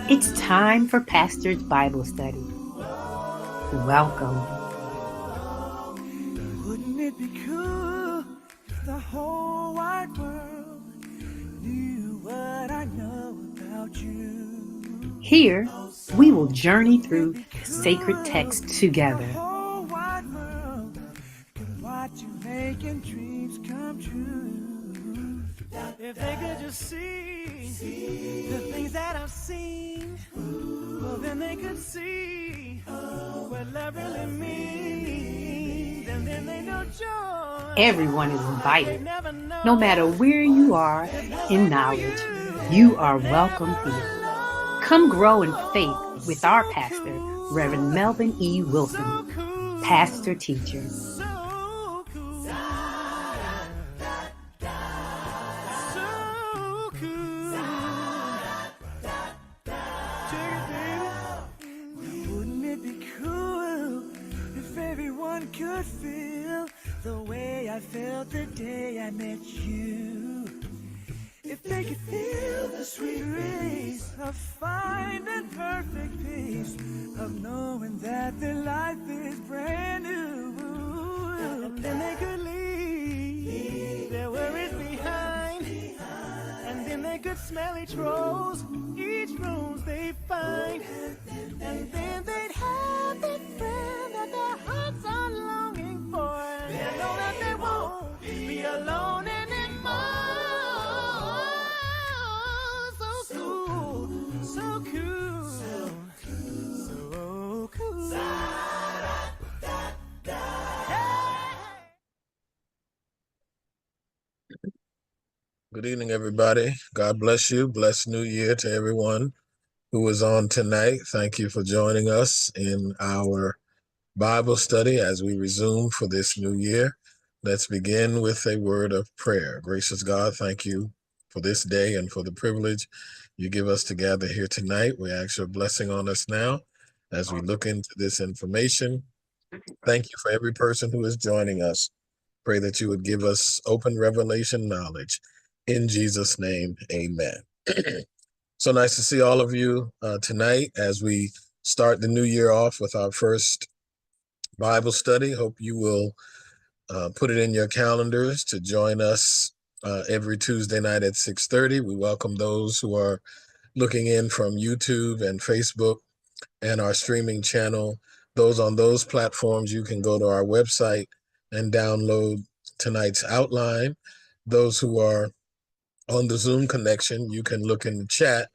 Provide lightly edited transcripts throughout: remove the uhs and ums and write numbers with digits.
It's time for Pastor's Bible Study. Welcome. Wouldn't it be cool if the whole wide world knew what I know about you? Here, we will journey through the sacred text together. The whole wide world could watch you making dreams come true. If they could just see the things that I've seen, well, then they could see what love really means. And then they know joy. Everyone is invited. No matter where you are in knowledge, you are welcome here. Come grow in faith with our pastor, Reverend Melvin E. Wilson, pastor teacher. Could feel the way I felt the day I met you. If they could feel the sweet release of finding perfect peace, of knowing that their life is brand new, and then they could leave their worries behind, and then they could smell each rose they find, and then they'd have that friend that their hearts are longing for, and know that they won't be alone anymore. So cool, so cool, so cool. Good evening, everybody. God bless you. Blessed New Year to everyone who is on tonight. Thank you for joining us in our Bible study as we resume for this new year. Let's begin with a word of prayer. Gracious God, thank you for this day and for the privilege you give us to gather here tonight. We ask your blessing on us now as we look into this information. Thank you for every person who is joining us. Pray that you would give us open revelation knowledge. In Jesus' name, amen. So nice to see all of you tonight as we start the new year off with our first Bible study. Hope you will put it in your calendars to join us every Tuesday night at 6:30. We welcome those who are looking in from YouTube and Facebook and our streaming channel. Those on those platforms, you can go to our website and download tonight's outline. Those who are on the Zoom connection, you can look in the chat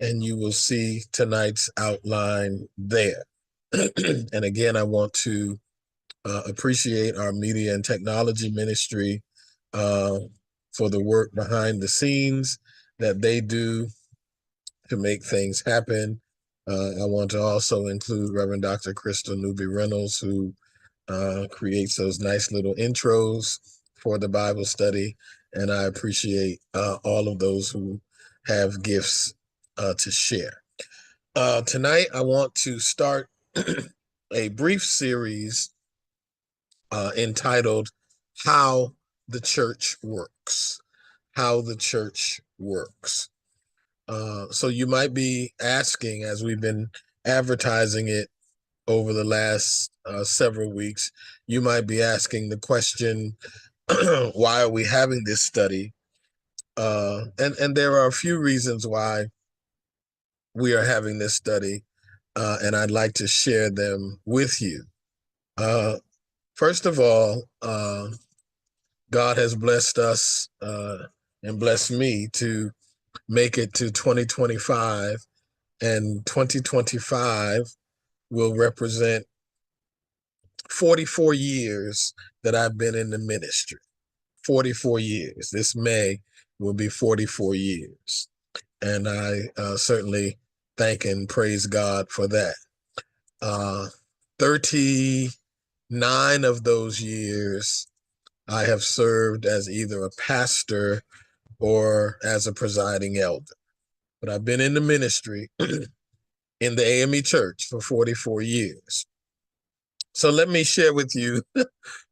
and you will see tonight's outline there. And again, I want to appreciate our media and technology ministry for the work behind the scenes that they do to make things happen. I want to also include Reverend Dr. Crystal Newby Reynolds, who creates those nice little intros for the Bible study. And I appreciate all of those who have gifts to share. Tonight, I want to start a brief series entitled How the Church Works. How the Church Works. So you might be asking, as we've been advertising it over the last several weeks, you might be asking the question, why are we having this study? And there are a few reasons why we are having this study, and I'd like to share them with you. First of all, God has blessed us and blessed me to make it to 2025, and 2025 will represent 44 years that I've been in the ministry. 44 years. This May will be 44 years. And I certainly thank and praise God for that. 39 of those years, I have served as either a pastor or as a presiding elder. But I've been in the ministry in the AME church for 44 years. So let me share with you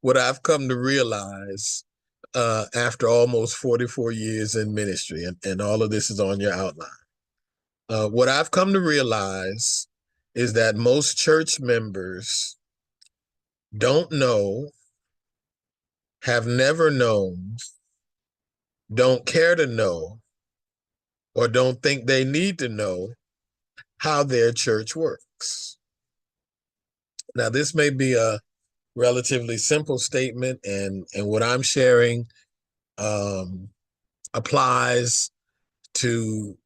what I've come to realize after almost 44 years in ministry, and all of this is on your outline. What I've come to realize is that most church members don't know, have never known, don't care to know, or don't think they need to know how their church works. Now, this may be a relatively simple statement, and what I'm sharing applies to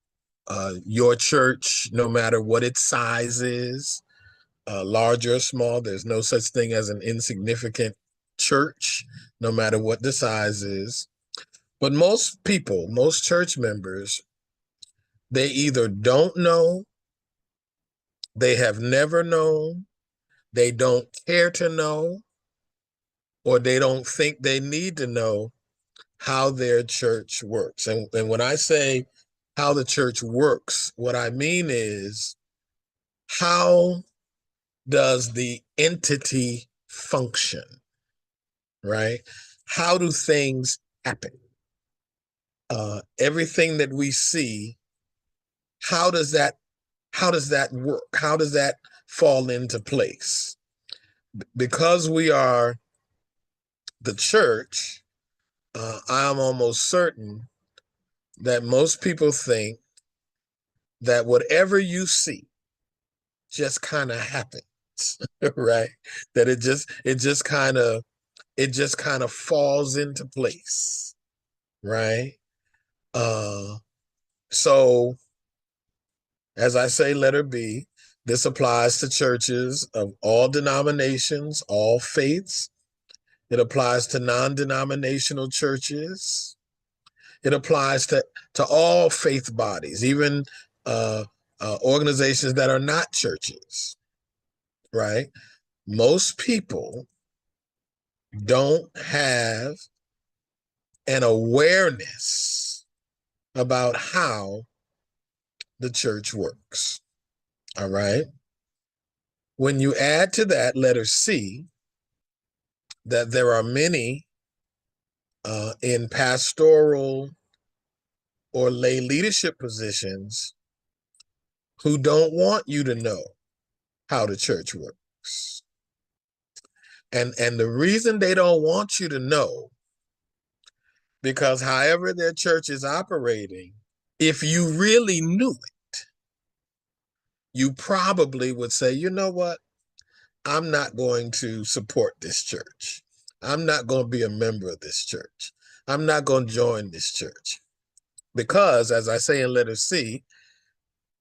your church, no matter what its size is, large or small. There's no such thing as an insignificant church, no matter what the size is. But most people, most church members, they either don't know, they have never known, they don't care to know, or they don't think they need to know how their church works. And when I say how the church works, what I mean is, how does the entity function, right? How do things happen? Everything that we see, how does that work? How does that fall into place? Because we are the church, I am almost certain that most people think that whatever you see just kind of happens, right? That it just kind of falls into place, right? So as I say, letter B, this applies to churches of all denominations, all faiths. It applies to non-denominational churches. It applies to all faith bodies, even organizations that are not churches, right? Most people don't have an awareness about how the church works, all right? When you add to that letter C, that there are many in pastoral or lay leadership positions who don't want you to know how the church works. And the reason they don't want you to know, because however their church is operating, if you really knew it, you probably would say, you know what? I'm not going to support this church. I'm not going to be a member of this church. I'm not going to join this church. Because, as I say in letter C,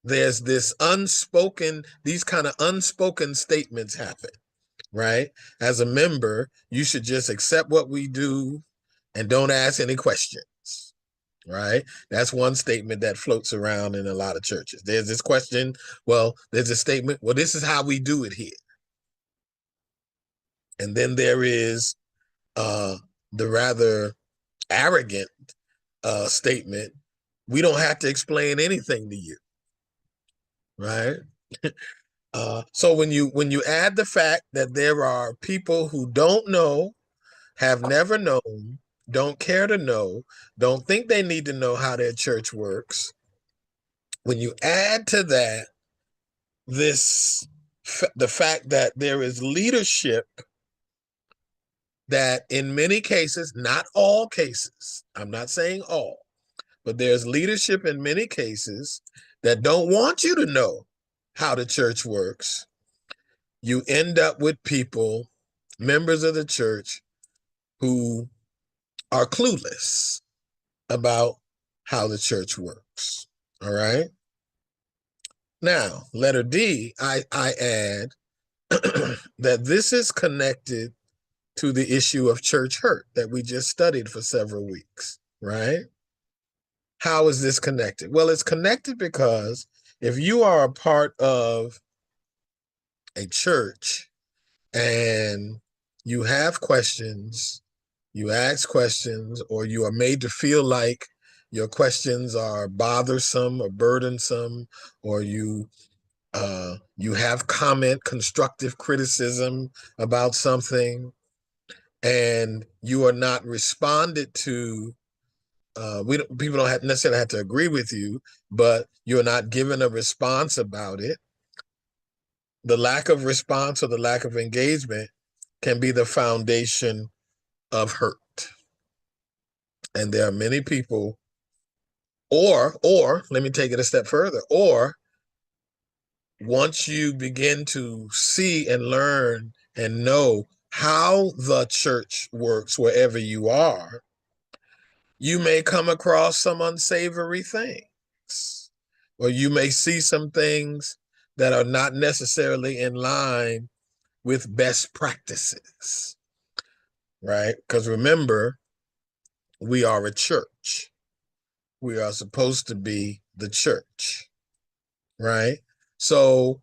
there's these kind of unspoken statements happen, right? As a member, you should just accept what we do and don't ask any questions, right? That's one statement that floats around in a lot of churches. There's this question, well, there's a statement, well, this is how we do it here. And then there is the rather arrogant statement, we don't have to explain anything to you, right? So when you add the fact that there are people who don't know, have never known, don't care to know, don't think they need to know how their church works, when you add to that the fact that there is leadership that in many cases, not all cases, I'm not saying all, but there's leadership in many cases that don't want you to know how the church works, you end up with people, members of the church, who are clueless about how the church works. All right. Now, letter D, I add that this is connected to the issue of church hurt that we just studied for several weeks, right? How is this connected? Well, it's connected because if you are a part of a church and you have questions, you ask questions, or you are made to feel like your questions are bothersome or burdensome, or you have constructive criticism about something, and you are not responded to people don't necessarily have to agree with you, but you're not given a response about it. The lack of response or the lack of engagement can be the foundation of hurt. And there are many people, or let me take it a step further, or once you begin to see and learn and know how the church works wherever you are, you may come across some unsavory things, or you may see some things that are not necessarily in line with best practices, right? Because remember, we are a church. We are supposed to be the church, right? So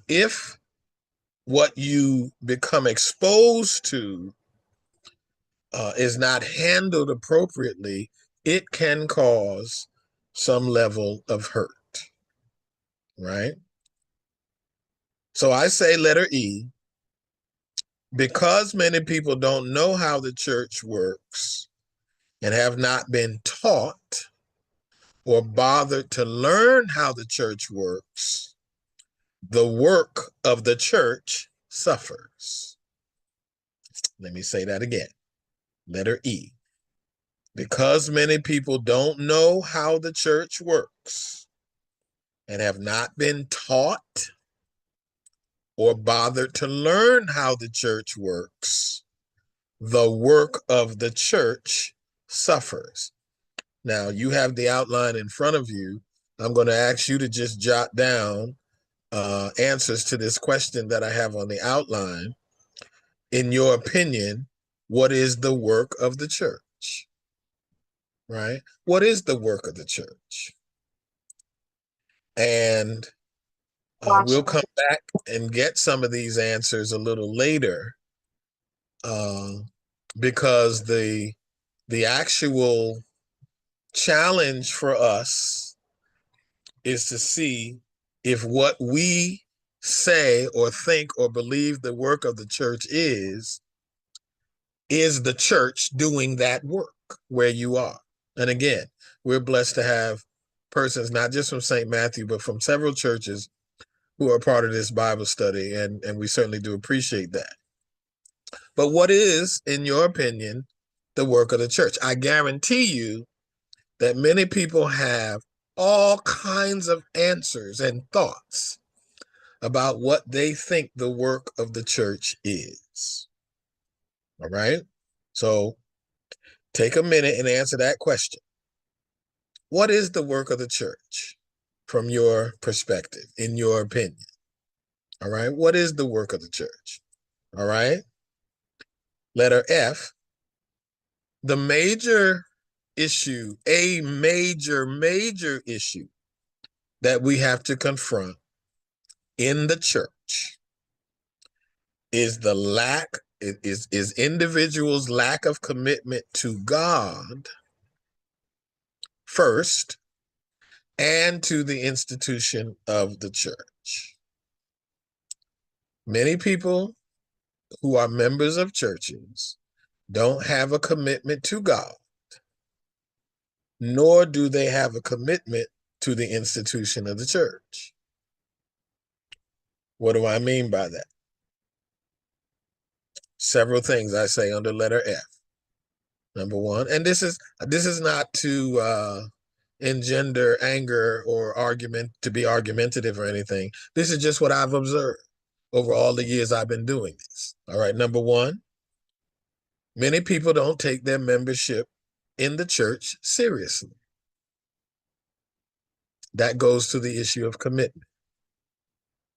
if what you become exposed to is not handled appropriately, it can cause some level of hurt, right? So I say letter E, because many people don't know how the church works and have not been taught or bothered to learn how the church works, the work of the church suffers. Let me say that again. Letter E. Because many people don't know how the church works and have not been taught or bothered to learn how the church works, the work of the church suffers. Now, you have the outline in front of you. I'm going to ask you to just jot down answers to this question that I have on the outline. In your opinion, what is the work of the church? Right? What is the work of the church? And we'll come back and get some of these answers a little later, because the actual challenge for us is to see if what we say or think or believe the work of the church is the church doing that work where you are. And again, we're blessed to have persons not just from St. Matthew, but from several churches who are part of this Bible study, and we certainly do appreciate that. But what is, in your opinion, the work of the church? I guarantee you that many people have all kinds of answers and thoughts about what they think the work of the church is. All right? So take a minute and answer that question. What is the work of the church from your perspective, in your opinion? All right? What is the work of the church? All right? Letter F, the major issue, a major issue that we have to confront in the church is the lack, is individuals' lack of commitment to God first and to the institution of the church. Many people who are members of churches don't have a commitment to God, nor do they have a commitment to the institution of the church. What do I mean by that? Several things I say under letter F. Number one, and this is not to engender anger or argument, to be argumentative or anything. This is just what I've observed over all the years I've been doing this. All right, number one, many people don't take their membership in the church seriously. That goes to the issue of commitment.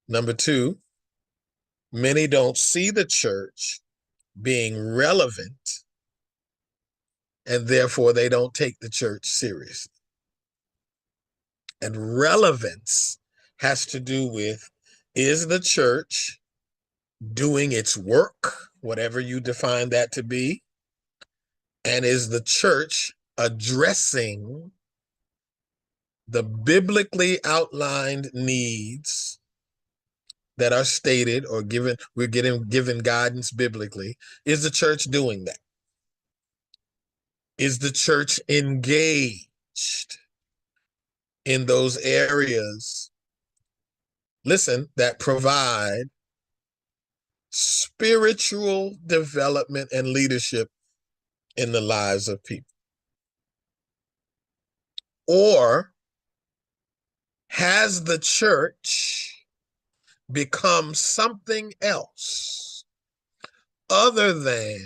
Number two, many don't see the church being relevant, and therefore they don't take the church seriously. And relevance has to do with, is the church doing its work, whatever you define that to be? And is the church addressing the biblically outlined needs that are stated or given? We're given guidance biblically. Is the church doing that? Is the church engaged in those areas, listen, that provide spiritual development and leadership in the lives of people? Or has the church become something else other than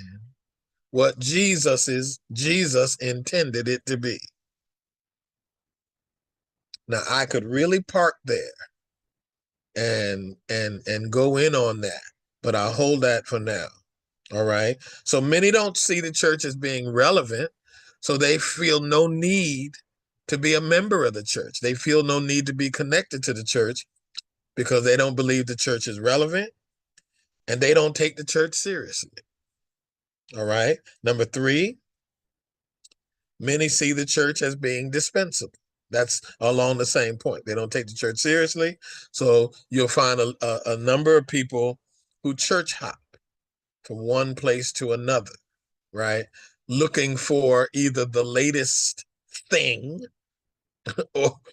what Jesus intended it to be? Now, I could really park there and go in on that, but I'll hold that for now. All right. So many don't see the church as being relevant, so they feel no need to be a member of the church. They feel no need to be connected to the church because they don't believe the church is relevant and they don't take the church seriously. All right. Number 3, many see the church as being dispensable. That's along the same point. They don't take the church seriously. So you'll find a number of people who church hop from one place to another, right? Looking for either the latest thing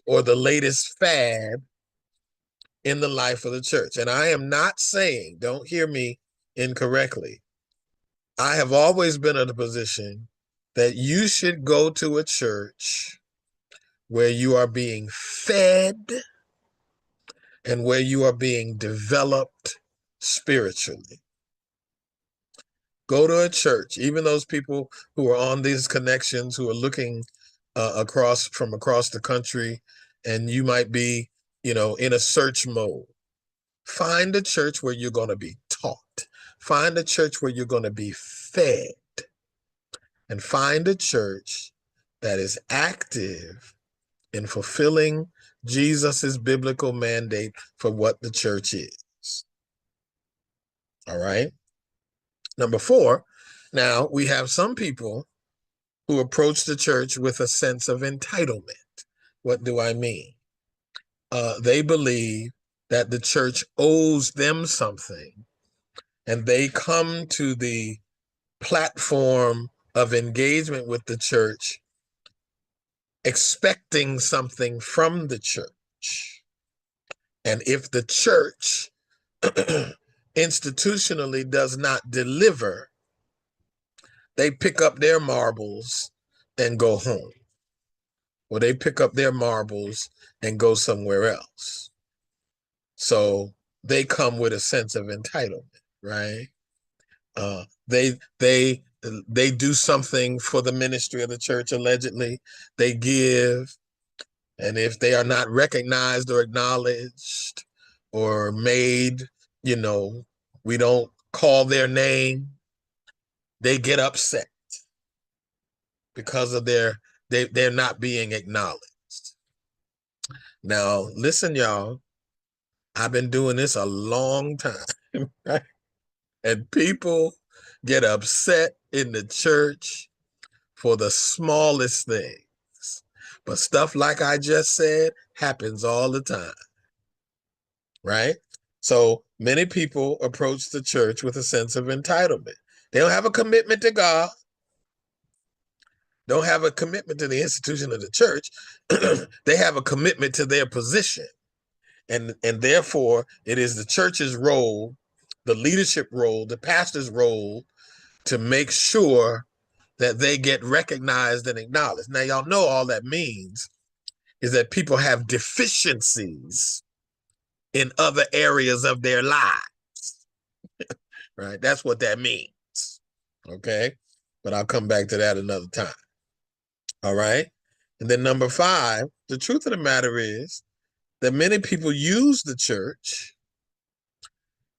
or the latest fad in the life of the church. And I am not saying, don't hear me incorrectly, I have always been in a position that you should go to a church where you are being fed and where you are being developed spiritually. Go to a church, even those people who are on these connections, who are looking across the country, and you might be, in a search mode. Find a church where you're going to be taught. Find a church where you're going to be fed. And find a church that is active in fulfilling Jesus's biblical mandate for what the church is. All right. Number 4, now we have some people who approach the church with a sense of entitlement. What do I mean? They believe that the church owes them something, and they come to the platform of engagement with the church expecting something from the church. And if the church institutionally does not deliver, they pick up their marbles and go home. Or they pick up their marbles and go somewhere else. So they come with a sense of entitlement, right? They do something for the ministry of the church, allegedly. They give, and if they are not recognized or acknowledged or made, we don't call their name, they get upset because of they're not being acknowledged. Now, listen, y'all, I've been doing this a long time, right? And people get upset in the church for the smallest things. But stuff like I just said happens all the time, right? So many people approach the church with a sense of entitlement. They don't have a commitment to God, don't have a commitment to the institution of the church. They have a commitment to their position. And therefore, it is the church's role, the leadership role, the pastor's role to make sure that they get recognized and acknowledged. Now, y'all know all that means is that people have deficiencies in other areas of their lives, right? That's what that means, okay? But I'll come back to that another time, all right? And then number 5, the truth of the matter is that many people use the church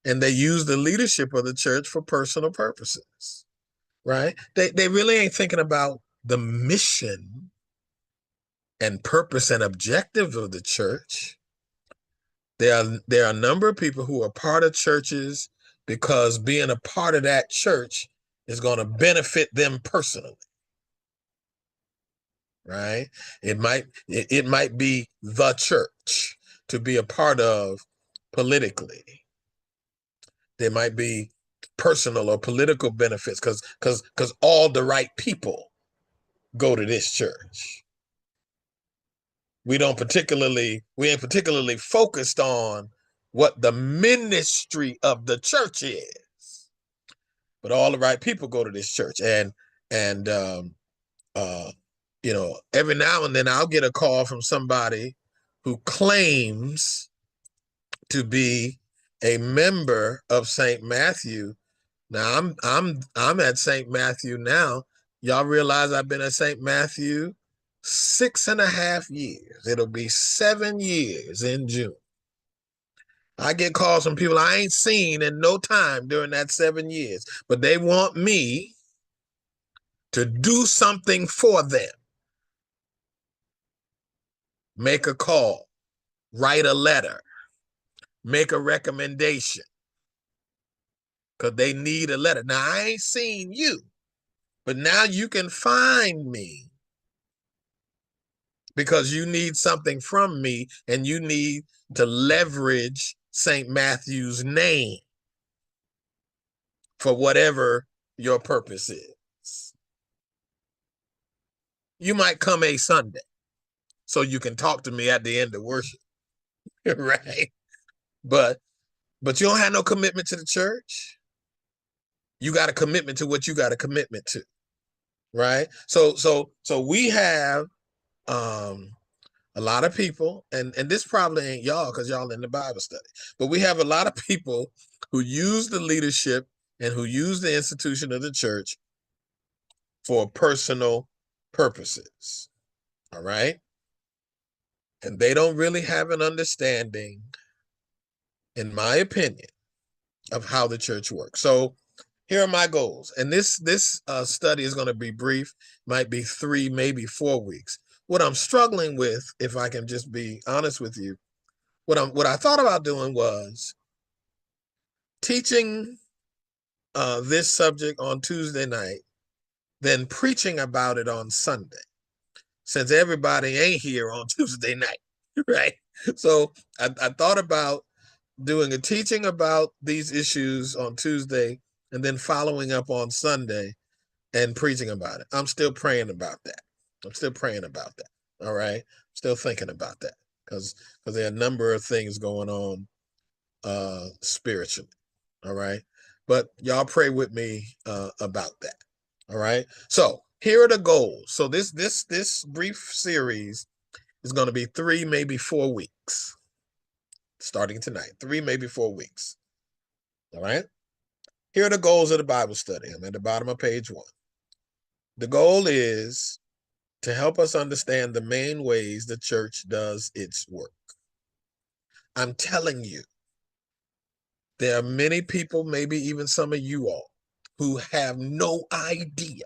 and they use the leadership of the church for personal purposes, right? They really ain't thinking about the mission and purpose and objective of the church. There are a number of people who are part of churches because being a part of that church is going to benefit them personally, right? It might be the church to be a part of politically. There might be personal or political benefits because all the right people go to this church. We ain't particularly focused on what the ministry of the church is. But all the right people go to this church. And every now and then I'll get a call from somebody who claims to be a member of St. Matthew. Now I'm at St. Matthew now. Y'all realize I've been at St. Matthew 6.5 years. It'll be 7 years in June. I get calls from people I ain't seen in no time during that 7 years, but they want me to do something for them. Make a call, write a letter, make a recommendation, because they need a letter. Now, I ain't seen you, but now you can find me because you need something from me and you need to leverage St. Matthew's name for whatever your purpose is. You might come a Sunday so you can talk to me at the end of worship, right? But you don't have no commitment to the church. You got a commitment to what you got a commitment to, right? So we have a lot of people, and this probably ain't y'all because y'all in the Bible study, but we have a lot of people who use the leadership and who use the institution of the church for personal purposes, all right? And they don't really have an understanding, in my opinion, of how the church works. So here are my goals. And this study is going to be brief, might be 3, maybe 4 weeks. What I'm struggling with, if I can just be honest with you, what I thought about doing was teaching this subject on Tuesday night, then preaching about it on Sunday, since everybody ain't here on Tuesday night, right? So I thought about doing a teaching about these issues on Tuesday and then following up on Sunday and preaching about it. I'm still praying about that. All right. Still thinking about that because there are a number of things going on spiritually. All right. But y'all pray with me about that. All right. So here are the goals. So this brief series is going to be 3, maybe 4 weeks. Starting tonight, 3, maybe 4 weeks. All right. Here are the goals of the Bible study. I'm at the bottom of page 1. The goal is to help us understand the main ways the church does its work. I'm telling you, there are many people, maybe even some of you all, who have no idea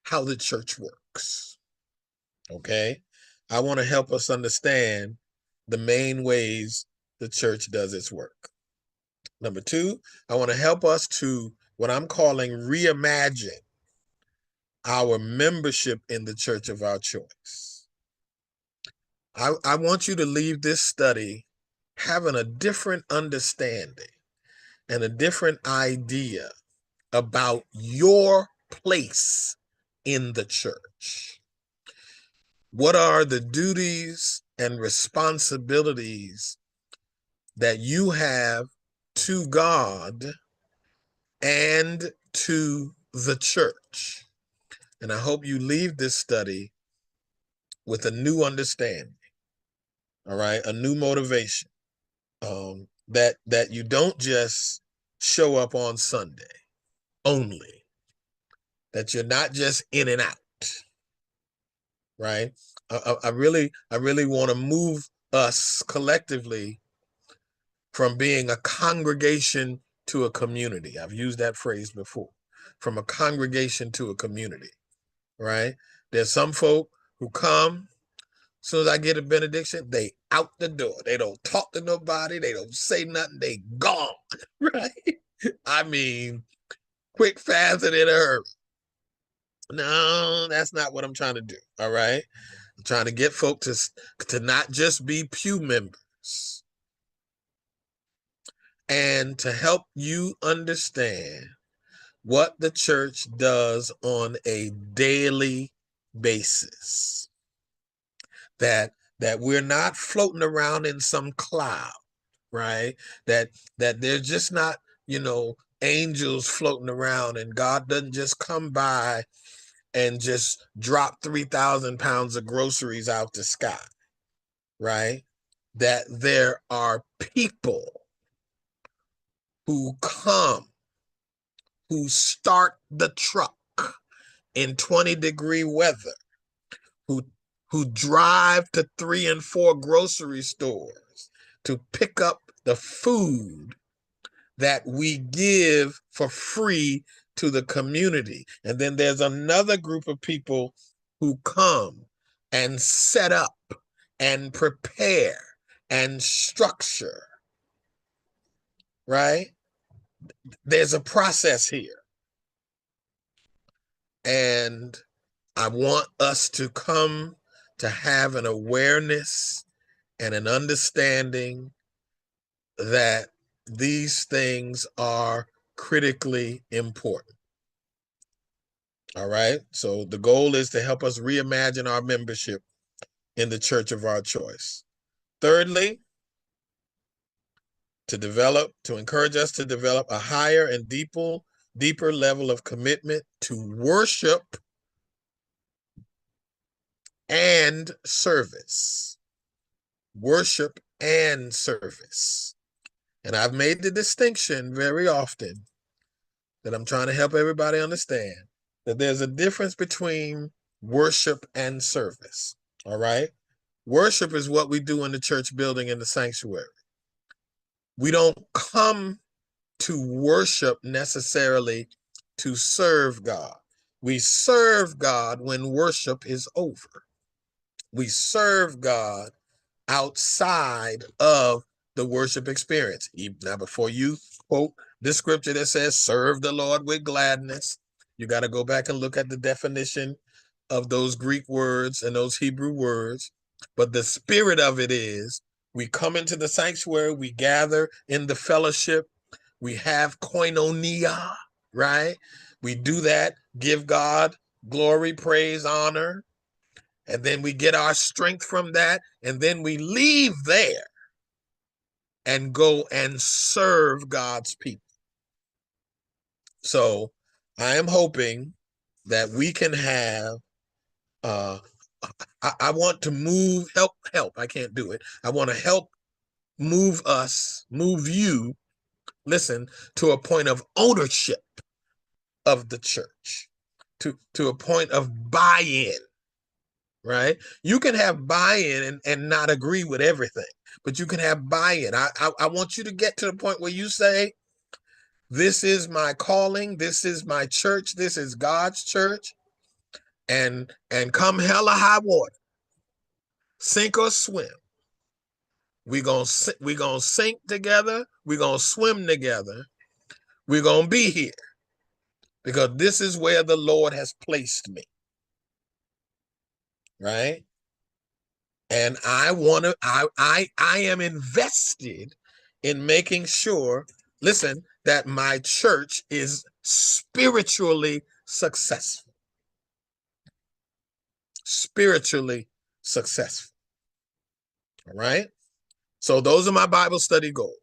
how the church works. Okay? I want to help us understand the main ways the church does its work. Number 2, I want to help us to what I'm calling reimagine our membership in the church of our choice. I want you to leave this study having a different understanding and a different idea about your place in the church. What are the duties and responsibilities that you have to God and to the church? And I hope you leave this study with a new understanding, all right, a new motivation, that you don't just show up on Sunday only, that you're not just in and out, right? I really want to move us collectively from being a congregation to a community. I've used that phrase before, from a congregation to a community, right? There's some folk who come, as soon as I get a benediction, they out the door. They don't talk to nobody. They don't say nothing. They gone, right? I mean, quick, fast, and in a hurry. No, that's not what I'm trying to do, all right? I'm trying to get folk to not just be pew members, and to help you understand what the church does on a daily basis. That we're not floating around in some cloud, right? That there's just not, angels floating around, and God doesn't just come by and just drop 3,000 pounds of groceries out the sky, right? That there are people who come, who start the truck in 20-degree weather, who drive to 3 and 4 grocery stores to pick up the food that we give for free to the community. And then there's another group of people who come and set up and prepare and structure, right? There's a process here. And I want us to come to have an awareness and an understanding that these things are critically important. All right. So the goal is to help us reimagine our membership in the church of our choice. Thirdly, to encourage us to develop a higher and deeper level of commitment to worship and service. Worship and service. And I've made the distinction very often that I'm trying to help everybody understand that there's a difference between worship and service. All right. Worship is what we do in the church building in the sanctuary. We don't come to worship necessarily to serve God. We serve God when worship is over. We serve God outside of the worship experience. Now, before you quote this scripture that says, serve the Lord with gladness, you got to go back and look at the definition of those Greek words and those Hebrew words. But the spirit of it is, we come into the sanctuary, we gather in the fellowship, we have koinonia, right? We do that, give God glory, praise, honor, and then we get our strength from that, and then we leave there and go and serve God's people. So I am hoping that we can have, I want to help. I can't do it. I want to help move you, listen, to a point of ownership of the church, to a point of buy-in, right? You can have buy-in and not agree with everything, but you can have buy-in. I want you to get to the point where you say, this is my calling, this is my church, this is God's church, and come hell or high water, sink or swim, we're gonna sink together, we're gonna swim together, we're gonna be here, because this is where the Lord has placed me, right? And I am invested in making sure, listen, that my church is spiritually successful. Spiritually successful. All right? So those are my Bible study goals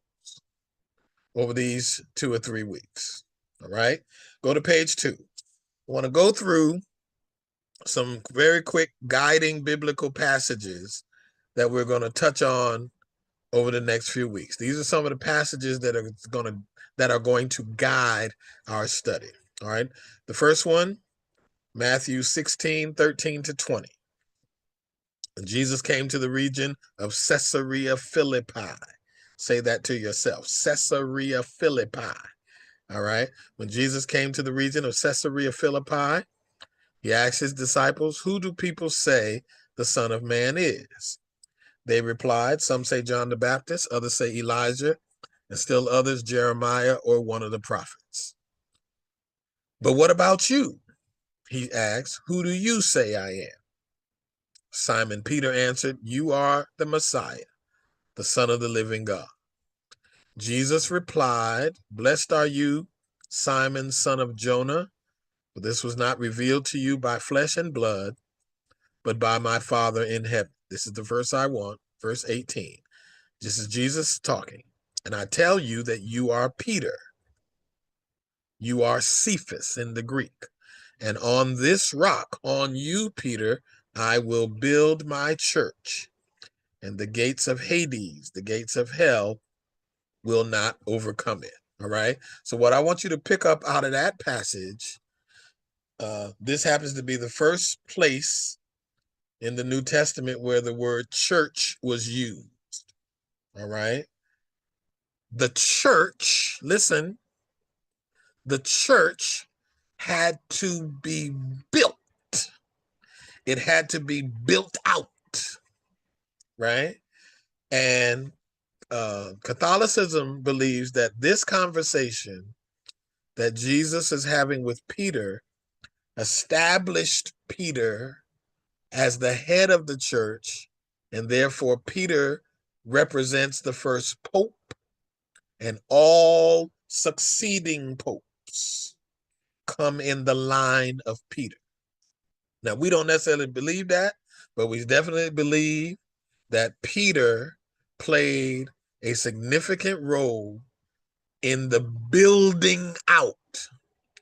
over these 2 or 3 weeks. All right? Go to page 2. I want to go through some very quick guiding biblical passages that we're going to touch on over the next few weeks. These are some of the passages that are going to guide our study. All right. The first one, Matthew 16:13-20. And Jesus came to the region of Caesarea Philippi. Say that to yourself. Caesarea Philippi. All right. When Jesus came to the region of Caesarea Philippi, he asked his disciples, who do people say the Son of Man is? They replied, some say John the Baptist, others say Elijah, and still others Jeremiah or one of the prophets. But what about you? He asked, who do you say I am? Simon Peter answered, you are the Messiah, the Son of the living God. Jesus replied, blessed are you, Simon, son of Jonah, for this was not revealed to you by flesh and blood, but by my Father in heaven. This is the verse I want, verse 18. This is Jesus talking. And I tell you that you are Peter. You are Cephas in the Greek. And on this rock, on you, Peter, I will build my church. And the gates of Hades, the gates of hell, will not overcome it. All right. So what I want you to pick up out of that passage, this happens to be the first place in the New Testament where the word church was used. All right. The church, listen, the church had to be built. It had to be built out, right? And Catholicism believes that this conversation that Jesus is having with Peter established Peter as the head of the church, and therefore Peter represents the first pope, and all succeeding popes come in the line of Peter. Now, we don't necessarily believe that, but we definitely believe that Peter played a significant role in the building out,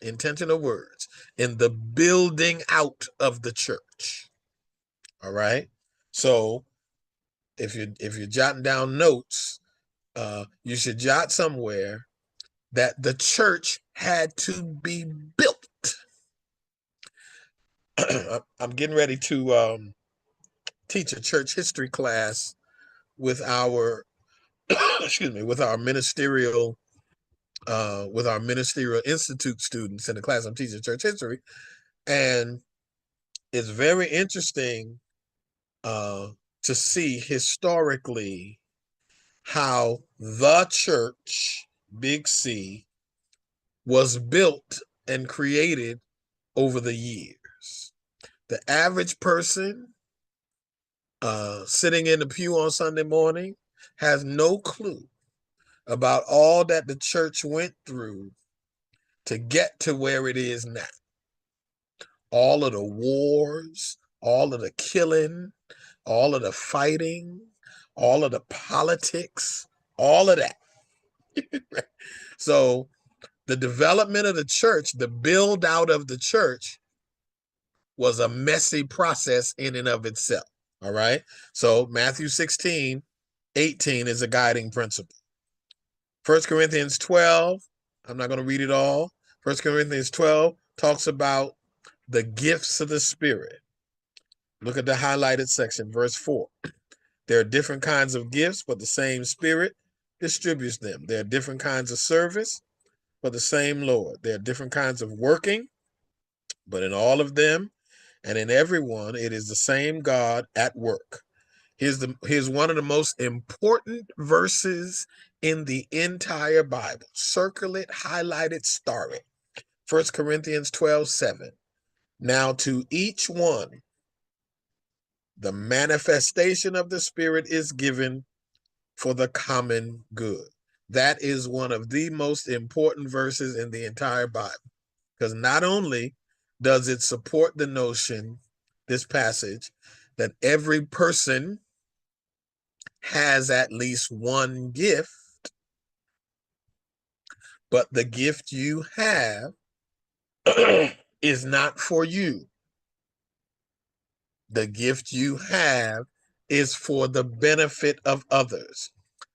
intentional words, in the building out of the church. All right. So if you're jotting down notes, you should jot somewhere that the church had to be built. I'm getting ready to teach a church history class with our with our ministerial institute students in the class. I'm teaching church history, and it's very interesting to see historically how the church, big C, was built and created over the years. The average person sitting in the pew on Sunday morning has no clue about all that the church went through to get to where it is now. All of the wars, all of the killing, all of the fighting, all of the politics, all of that. So the development of the church, the build out of the church, was a messy process in and of itself. All right. So Matthew 16:18 is a guiding principle. 1 Corinthians 12, I'm not going to read it all. 1 Corinthians 12 talks about the gifts of the Spirit. Look at the highlighted section, verse 4. There are different kinds of gifts, but the same Spirit distributes them. There are different kinds of service, but the same Lord. There are different kinds of working, but in all of them and in everyone, it is the same God at work. Here's one of the most important verses in the entire Bible. Circle it, highlight it, star it. 1 Corinthians 12:7. Now to each one, the manifestation of the Spirit is given for the common good. That is one of the most important verses in the entire Bible, because not only does it support the notion, this passage, that every person has at least one gift, but the gift you have is not for you. The gift you have is for the benefit of others,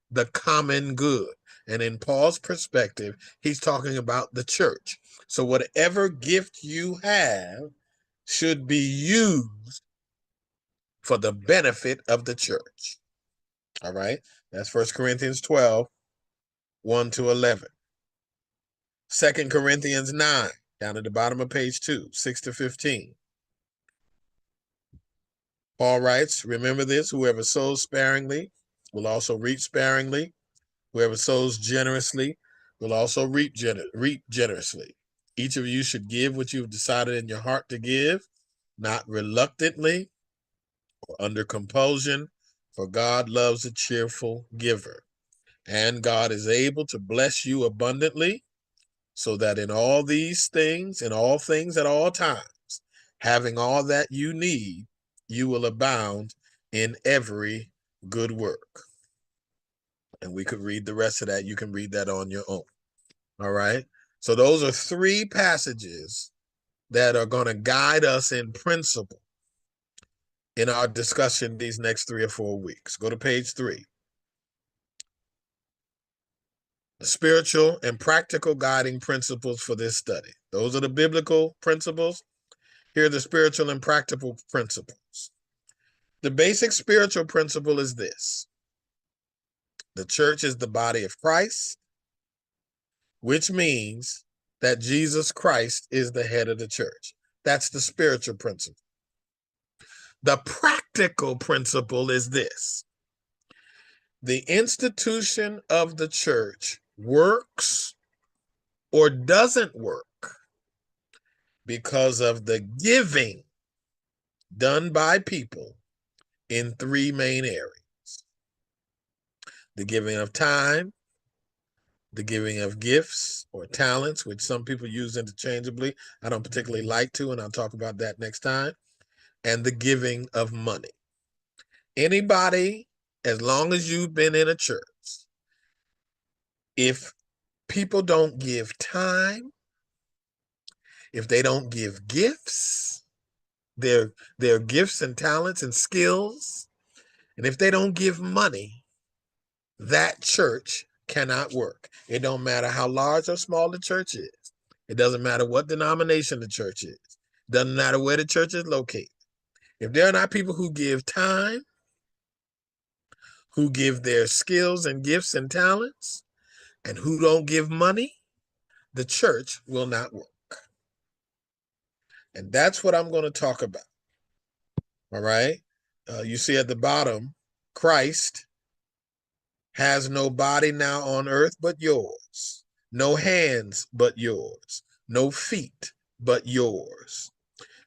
the common good. And in Paul's perspective, he's talking about the church. So whatever gift you have should be used for the benefit of the church. All right. That's 1 Corinthians 12, 1-11. 2 Corinthians 9, down at the bottom of page 2, 6-15. Paul writes, remember this, whoever sows sparingly will also reap sparingly. Whoever sows generously will also reap generously. Each of you should give what you've decided in your heart to give, not reluctantly or under compulsion, for God loves a cheerful giver. And God is able to bless you abundantly, so that in all these things, in all things at all times, having all that you need, you will abound in every good work. And we could read the rest of that. You can read that on your own. All right. So those are three passages that are going to guide us in principle in our discussion these next 3 or 4 weeks. Go to page 3. The spiritual and practical guiding principles for this study. Those are the biblical principles. Here are the spiritual and practical principles. The basic spiritual principle is this: the church is the body of Christ, which means that Jesus Christ is the head of the church. That's the spiritual principle. The practical principle is this: the institution of the church works or doesn't work because of the giving done by people in three main areas: the giving of time, the giving of gifts or talents, which some people use interchangeably. I don't particularly like to, and I'll talk about that next time, and the giving of money. Anybody, as long as you've been in a church, if people don't give time, if they don't give gifts, their gifts and talents and skills, and if they don't give money, that church cannot work. It don't matter how large or small the church is. It doesn't matter what denomination the church is. It doesn't matter where the church is located. If there are not people who give time, who give their skills and gifts and talents, and who don't give money, the church will not work. And that's what I'm going to talk about. All right. You see at the bottom, Christ has no body now on earth but yours, no hands but yours, no feet but yours.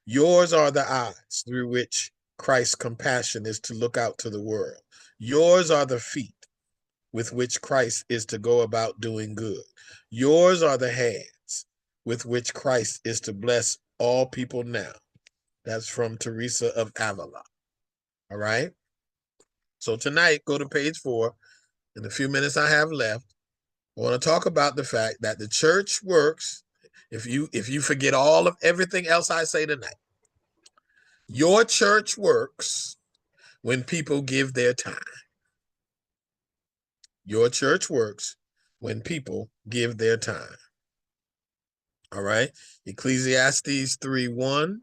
Yours are the eyes through which Christ's compassion is to look out to the world. Yours are the feet with which Christ is to go about doing good. Yours are the hands with which Christ is to bless all people now. That's from Teresa of Avila. All right. So tonight, go to page 4. In the few minutes I have left, I want to talk about the fact that the church works. If you forget all of everything else I say tonight, your church works when people give their time. Your church works when people give their time. All right. Ecclesiastes 3:1.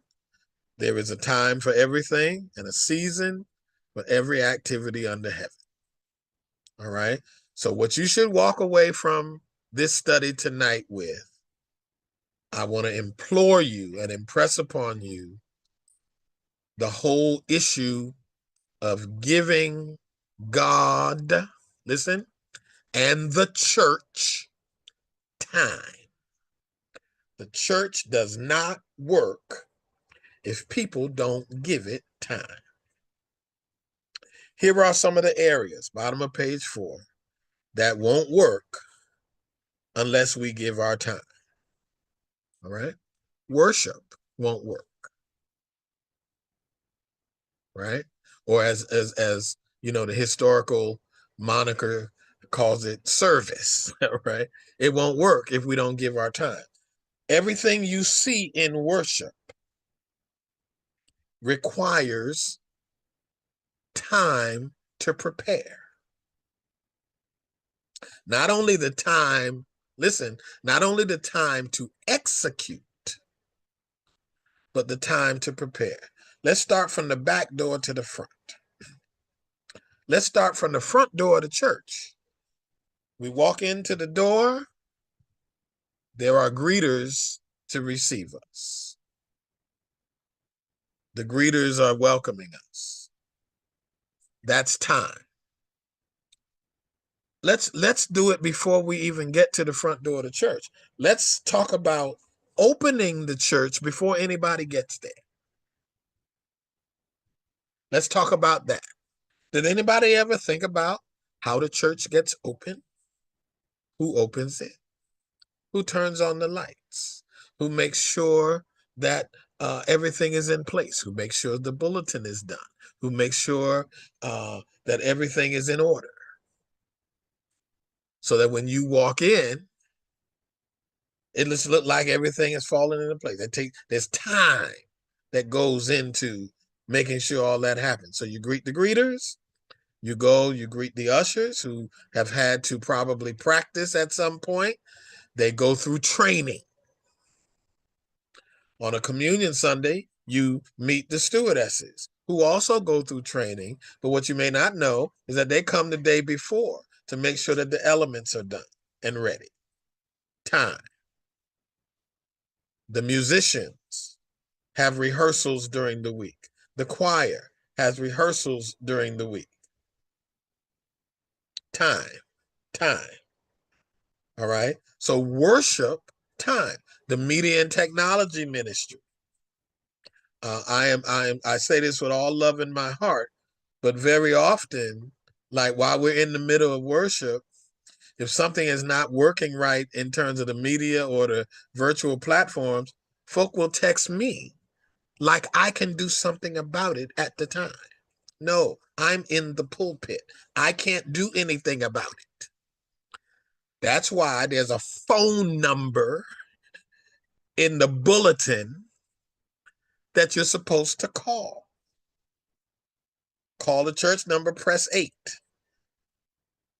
There is a time for everything and a season for every activity under heaven. All right. So what you should walk away from this study tonight with, I want to implore you and impress upon you the whole issue of giving God, listen, and the church time. The church does not work if people don't give it time. Here are some of the areas, bottom of page 4, that won't work unless we give our time. All right? Worship won't work. Right? Or as you know, the historical moniker calls it, service, right? It won't work if we don't give our time. Everything you see in worship requires time to prepare. Not only the time, listen, not only the time to execute, but the time to prepare. Let's start from the back door to the front. Let's start from the front door of the church. We walk into the door, there are greeters to receive us. The greeters are welcoming us. That's time. Let's do it before we even get to the front door of the church. Let's talk about opening the church before anybody gets there. Let's talk about that. Did anybody ever think about how the church gets open? Who opens it? Who turns on the lights? Who makes sure that everything is in place, who makes sure the bulletin is done, who makes sure that everything is in order, so that when you walk in, it looks like everything is falling into place. There's time that goes into making sure all that happens. So you greet the greeters, you greet the ushers who have had to probably practice at some point. They go through training. On a communion Sunday, you meet the stewardesses who also go through training. But what you may not know is that they come the day before to make sure that the elements are done and ready. Time. The musicians have rehearsals during the week. The choir has rehearsals during the week. Time. All right. So worship, time. The media and technology ministry. I say this with all love in my heart, but very often, like while we're in the middle of worship, if something is not working right in terms of the media or the virtual platforms, folk will text me like I can do something about it at the time. No, I'm in the pulpit. I can't do anything about it. That's why there's a phone number in the bulletin that you're supposed to call. Call the church number, press 8.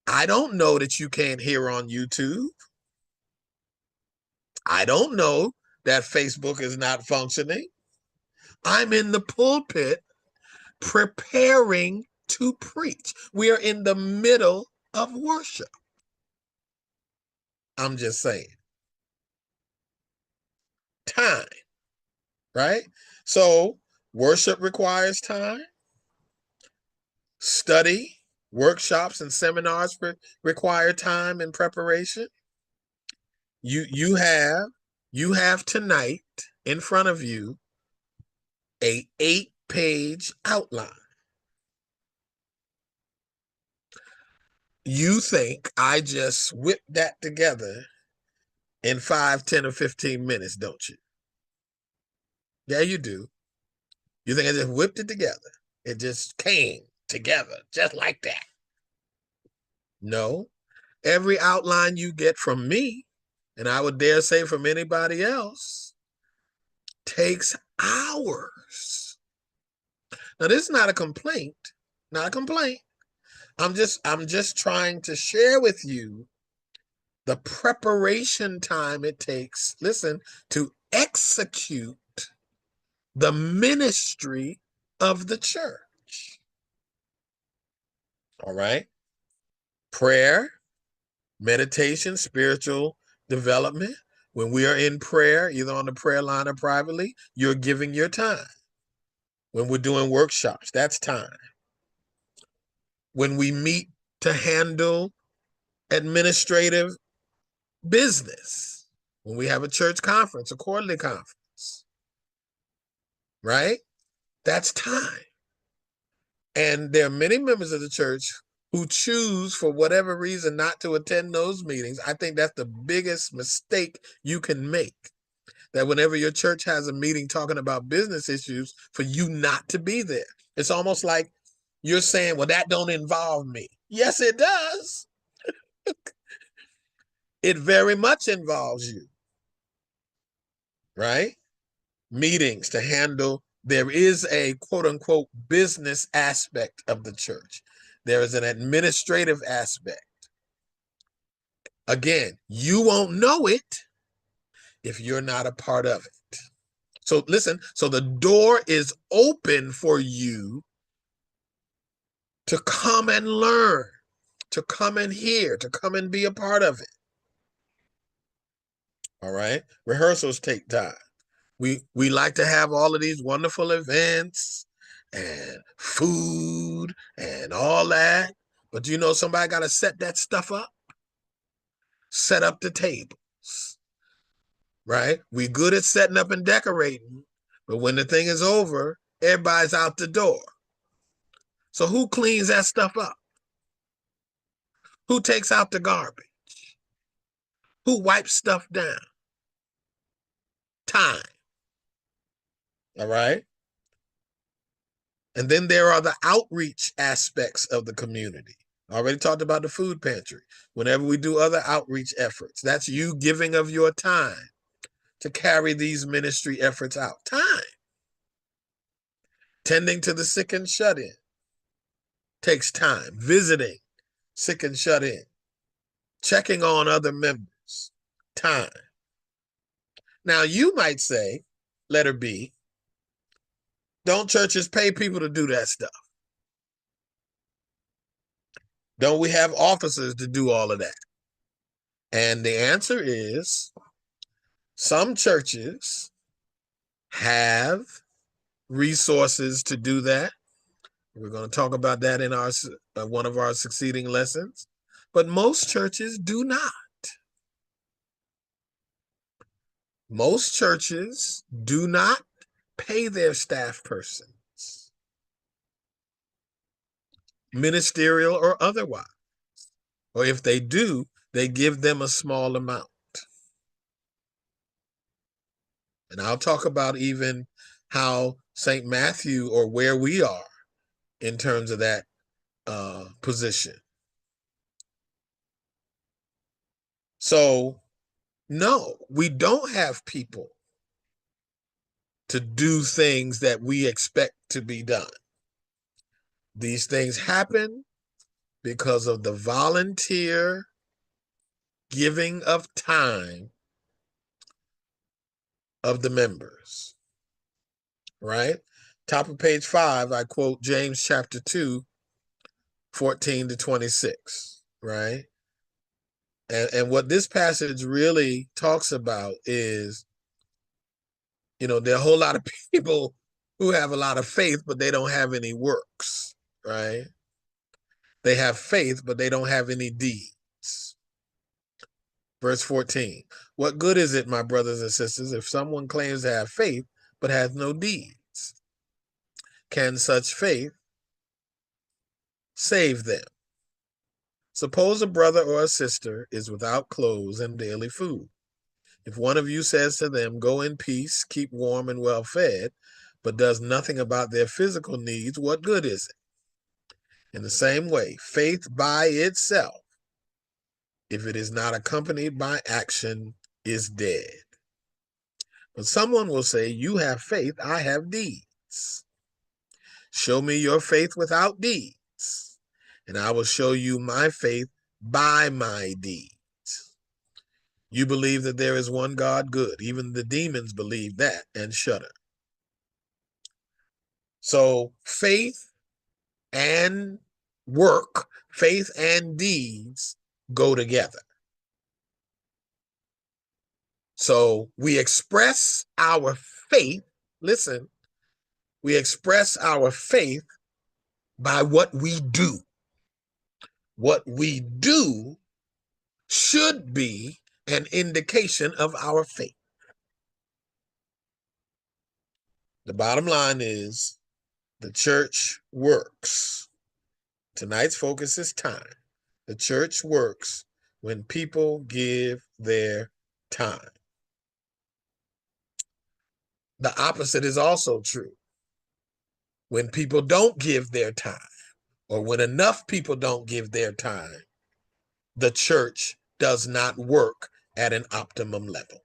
I don't know that you can't hear on YouTube. I don't know that Facebook is not functioning. I'm in the pulpit preparing to preach. We are in the middle of worship. I'm just saying. Time, right? So worship requires time. Study, workshops, and seminars require time and preparation. You have tonight in front of you a 8-page outline. You think I just whipped that together in 5, 10, or 15 minutes, don't you? Yeah, you do. You think I just whipped it together. It just came together just like that. No. Every outline you get from me, and I would dare say from anybody else, takes hours. Now, this is not a complaint. Not a complaint. I'm just trying to share with you the preparation time it takes, listen, to execute the ministry of the church. All right? Prayer, meditation, spiritual development. When we are in prayer, either on the prayer line or privately, you're giving your time. When we're doing workshops, that's time. When we meet to handle administrative business, when we have a church conference, a quarterly conference, right? That's time. And there are many members of the church who choose, for whatever reason, not to attend those meetings. I think that's the biggest mistake you can make. That whenever your church has a meeting talking about business issues, for you not to be there. It's almost like you're saying, well, that don't involve me. Yes, it does. It very much involves you, right? Meetings to handle. There is a quote unquote business aspect of the church. There is an administrative aspect. Again, you won't know it if you're not a part of it. So listen, so the door is open for you to come and learn, to come and hear, to come and be a part of it. All right? Rehearsals take time. We like to have all of these wonderful events and food and all that. But you know, somebody got to set that stuff up, set up the tables, right? We good at setting up and decorating, but when the thing is over, everybody's out the door. So who cleans that stuff up? Who takes out the garbage? Who wipes stuff down? Time. All right. And then there are the outreach aspects of the community. I already talked about the food pantry. Whenever we do other outreach efforts, that's you giving of your time to carry these ministry efforts out. Time. Tending to the sick and shut in takes time. Visiting sick and shut in. Checking on other members. Time. Now, you might say, letter B, don't churches pay people to do that stuff? Don't we have officers to do all of that? And the answer is some churches have resources to do that. We're going to talk about that in our one of our succeeding lessons. But most churches do not. Most churches do not pay their staff persons, ministerial or otherwise. Or if they do, they give them a small amount. And I'll talk about even how St. Matthew, or where we are in terms of that position. So, no, we don't have people to do things that we expect to be done. These things happen because of the volunteer giving of time of the members, right? Top of page 5, I quote James chapter 2, 14 to 26, right? And what this passage really talks about is, there are a whole lot of people who have a lot of faith, but they don't have any works, right? They have faith, but they don't have any deeds. Verse 14, what good is it, my brothers and sisters, if someone claims to have faith, but has no deeds? Can such faith save them? Suppose a brother or a sister is without clothes and daily food. If one of you says to them, go in peace, keep warm and well fed, but does nothing about their physical needs, what good is it? In the same way, faith by itself, if it is not accompanied by action, is dead. But someone will say, you have faith, I have deeds. Show me your faith without deeds, and I will show you my faith by my deeds. You believe that there is one God, good. Even the demons believe that and shudder. So faith and work, faith and deeds go together. So we express our faith, listen, we express our faith by what we do. What we do should be an indication of our faith. The bottom line is the church works. Tonight's focus is time. The church works when people give their time. The opposite is also true. When people don't give their time, or when enough people don't give their time, the church does not work at an optimum level.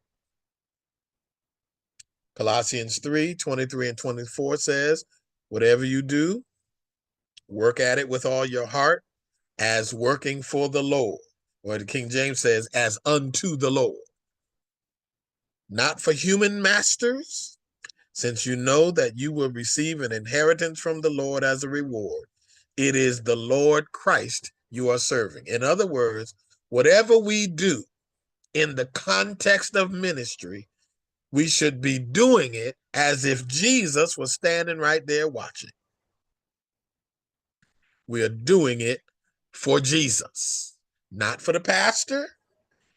Colossians 3, 23 and 24 says, whatever you do, work at it with all your heart as working for the Lord. Or the King James says, as unto the Lord. Not for human masters, since you know that you will receive an inheritance from the Lord as a reward. It is the Lord Christ you are serving. In other words, whatever we do in the context of ministry, we should be doing it as if Jesus was standing right there watching. We are doing it for Jesus, not for the pastor,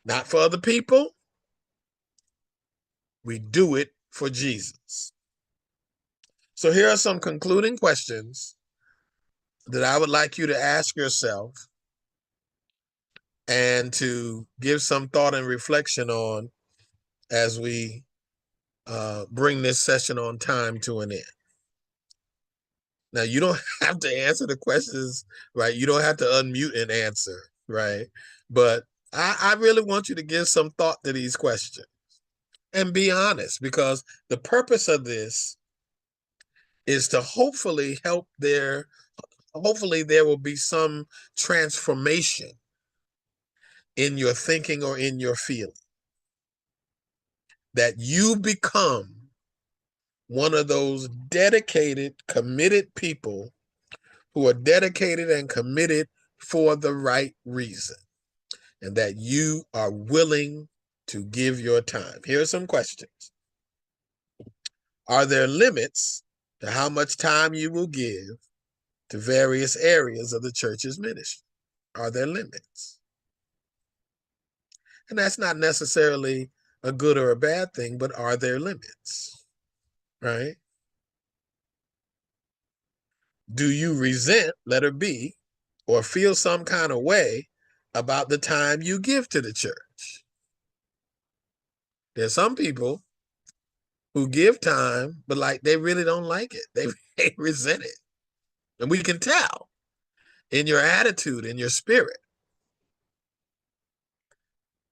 not for other people. We do it for Jesus. So here are some concluding questions that I would like you to ask yourself and to give some thought and reflection on as we bring this session on time to an end. Now, you don't have to answer the questions, right? You don't have to unmute and answer, right? But I really want you to give some thought to these questions and be honest, because the purpose of this is to hopefully hopefully there will be some transformation in your thinking or in your feeling, that you become one of those dedicated, committed people who are dedicated and committed for the right reason, and that you are willing to give your time. Here are some questions. Are there limits to how much time you will give to various areas of the church's ministry? Are there limits? And that's not necessarily a good or a bad thing, but are there limits, right? Do you resent, letter B, or feel some kind of way about the time you give to the church? There's some people who give time, but like they really don't like it. They resent it. And we can tell in your attitude, in your spirit.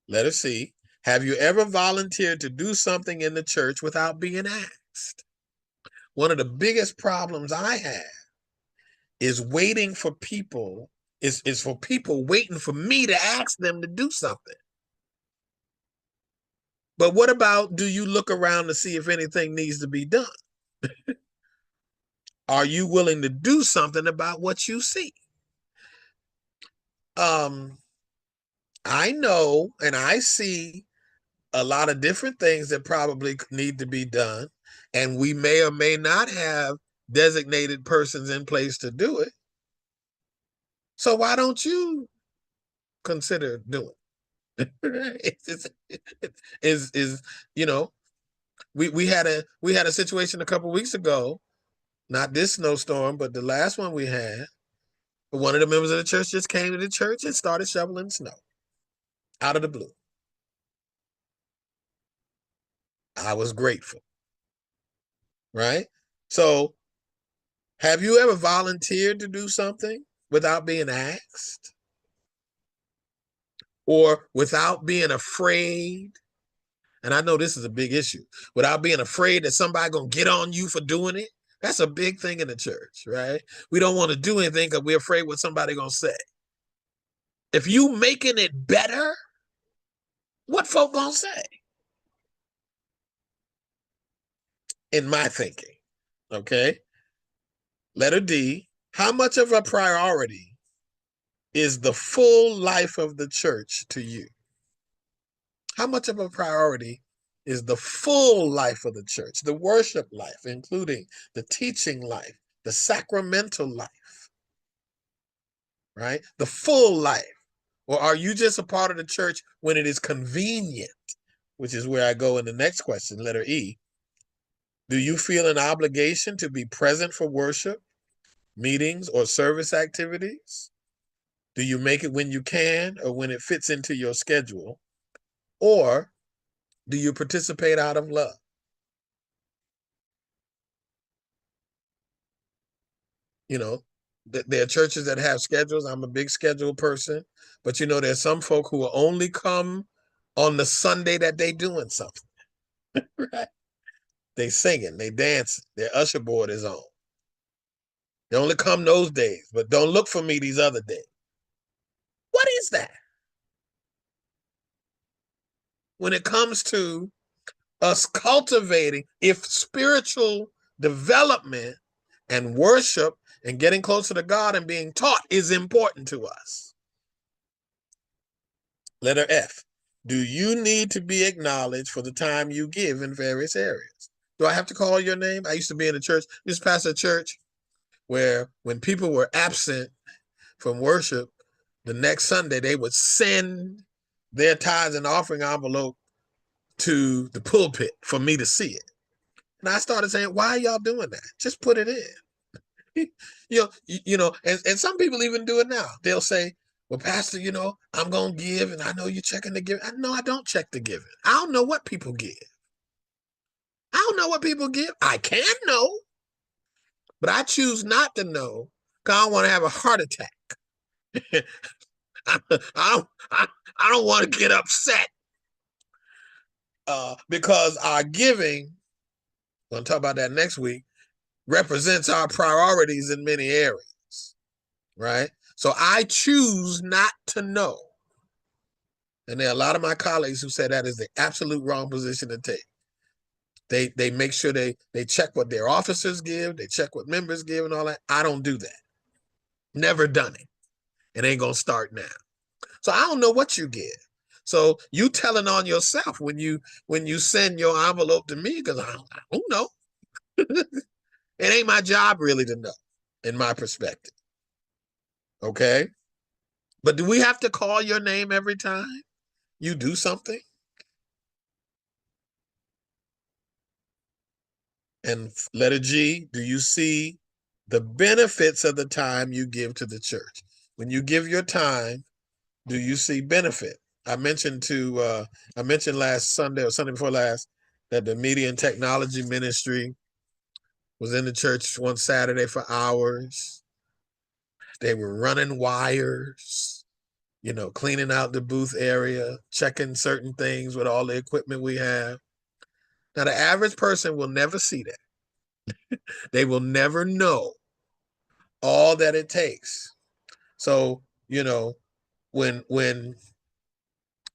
Letter C, have you ever volunteered to do something in the church without being asked? One of the biggest problems I have is waiting for people, is for people waiting for me to ask them to do something. But what about, do you look around to see if anything needs to be done? Are you willing to do something about what you see? I know and I see a lot of different things that probably need to be done, and we may or may not have designated persons in place to do it. So why don't you consider doing it? Is you know, we had a situation a couple of weeks ago, not this snowstorm, but the last one we had. One of the members of the church just came to the church and started shoveling snow out of the blue. I was grateful, right? So have you ever volunteered to do something without being asked? Or without being afraid? And I know this is a big issue. Without being afraid that somebody's going to get on you for doing it? That's a big thing in the church, right? We don't want to do anything because we're afraid what somebody's going to say. If you making it better, what folk going to say? In my thinking, okay? Letter D, how much of a priority is the full life of the church to you? How much of a priority is the full life of the church, the worship life, including the teaching life, the sacramental life, right? The full life. Or are you just a part of the church when it is convenient? Which is where I go in the next question, letter E. Do you feel an obligation to be present for worship, meetings, or service activities? Do you make it when you can or when it fits into your schedule? Or do you participate out of love? You know, there are churches that have schedules. I'm a big schedule person, but you know, there's some folk who will only come on the Sunday that they doing something, right? They singing, they dancing, their usher board is on. They only come those days, but don't look for me these other days. What is that? When it comes to us cultivating, if spiritual development and worship and getting closer to God and being taught is important to us. Letter F, do you need to be acknowledged for the time you give in various areas? Do I have to call your name? I used to be in a church, just past a church, where when people were absent from worship, the next Sunday they would send their tithes and offering envelope to the pulpit for me to see it. And I started saying, why are y'all doing that? Just put it in. And some people even do it now. They'll say, well, Pastor, I'm going to give, and I know you're checking the giving. No, I don't check the giving. I don't know what people give. I don't know what people give. I can know, but I choose not to know because I don't want to have a heart attack. I don't want to get upset because our giving, we're going to talk about that next week, represents our priorities in many areas, right? So I choose not to know. And there are a lot of my colleagues who say that is the absolute wrong position to take. They make sure they check what their officers give, they check what members give and all that. I don't do that. Never done it. It ain't gonna start now. So I don't know what you give. So you telling on yourself when you send your envelope to me, because I don't know. It ain't my job really to know, in my perspective. Okay? But do we have to call your name every time you do something? And letter G, do you see the benefits of the time you give to the church? When you give your time, do you see benefit? I mentioned last Sunday or Sunday before last that the media and technology ministry was in the church one Saturday for hours. They were running wires, cleaning out the booth area, checking certain things with all the equipment we have. Now, the average person will never see that. They will never know all that it takes. So, when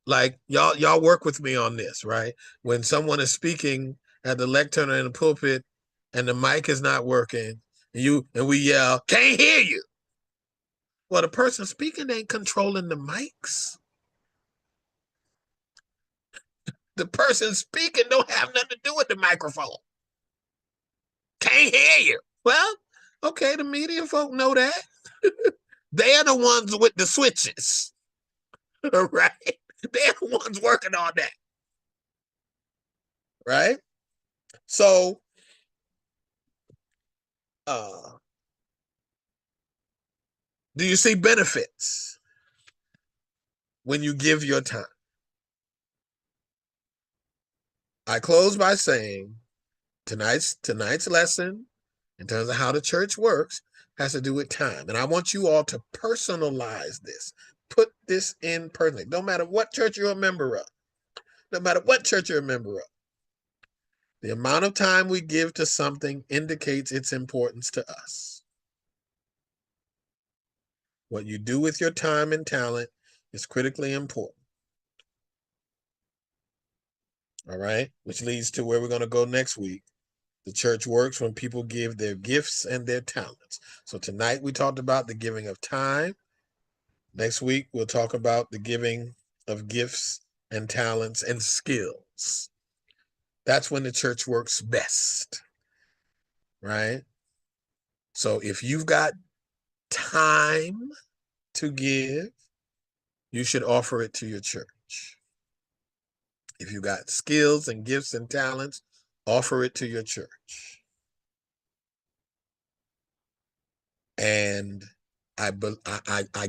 like y'all work with me on this, right? When someone is speaking at the lectern or in the pulpit and the mic is not working, and we yell, "Can't hear you." Well, the person speaking ain't controlling the mics. The person speaking don't have nothing to do with the microphone. Can't hear you. Well, okay, the media folk know that. They're the ones with the switches, right? They're the ones working on that, right? So, do you see benefits when you give your time? I close by saying tonight's lesson, in terms of how the church works, has to do with time. And I want you all to personalize this. Put this in personally. No matter what church you're a member of. No matter what church you're a member of. The amount of time we give to something indicates its importance to us. What you do with your time and talent is critically important. All right? Which leads to where we're going to go next week. The church works when people give their gifts and their talents. So tonight we talked about the giving of time. Next week we'll talk about the giving of gifts and talents and skills. That's when the church works best, right? So if you've got time to give, you should offer it to your church. If you got skills and gifts and talents, offer it to your church. And I